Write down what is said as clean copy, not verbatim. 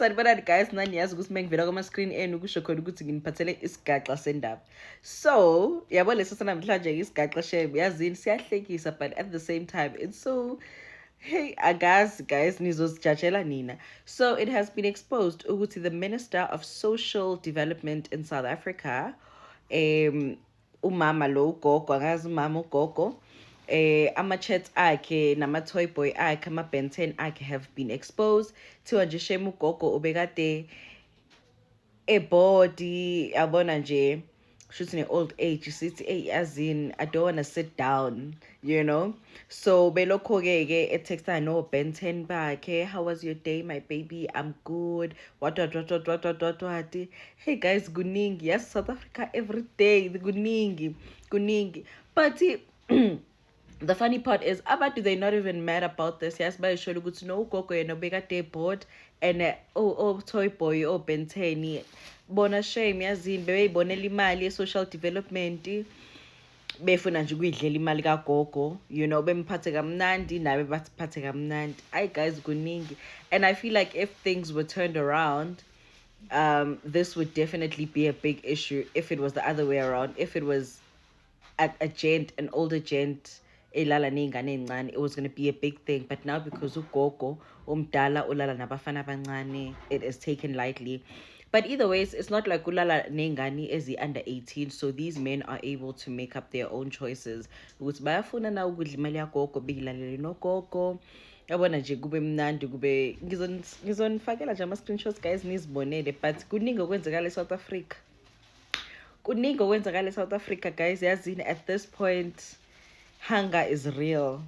Sanibonani guys, naniyazi ukuthi mengivela kwama-screen enu kusho khona ukuthi nginiphathele isigaxa sendaba. So, yabo leso sanamhlanje isigaxa shame, yazini siyahlekisa but at the same time it's so hey, agazi guys nizozijajela nina. So, it has been exposed ukuthi the Minister of Social Development in South Africa, umama lo ugogo, angazi umama ugogo, ama-chats akhe nama-toy boy akhe ama-Ben 10 akhe have been exposed. Thiwa nje shame ugogo ubekade ebody yabona nje shouldn't ne-old age sithi hey yazini I don't want to sit down, you know. So belokho-ke etexta no-Ben 10 bakhe, how was your day my baby, I'm good, what. Hey guys, kuningi, yes, South Africa every day kuningi but the funny part is abantu they not even mad about this. Yes, bayisho ukuthi no ugogo yena bekade bored and toy boy Ben 10 bona shame yazini bebeyibonela imali ye-social development befuna nje ukuyidlela imali kagogo, you know, bemphathe kamnandi nabe baphathe kamnandi. Ayi guys kuningi, and I feel like if things were turned around, this would definitely be a big issue if it was the other way around. If it was an older gent elala ney'ngane ey'ncane, it was going to be a big thing. But now because ugogo umdala ulala nabafana abancane, it is taken lightly. But either ways, it's not like ulala ney'ngane ezi-under 18, so these men are able to make up their own choices ukuthi bayafuna na ukudla imali yagogo beyilalele nogogo, yabona nje kube mnandi, kube ngizonifakela nje ama-screenshots guys nizibonele. But kuningi okwenzakala eSouth Africa, kuningi okwenzakala eSouth Africa guys, yazini at this point hunger is real.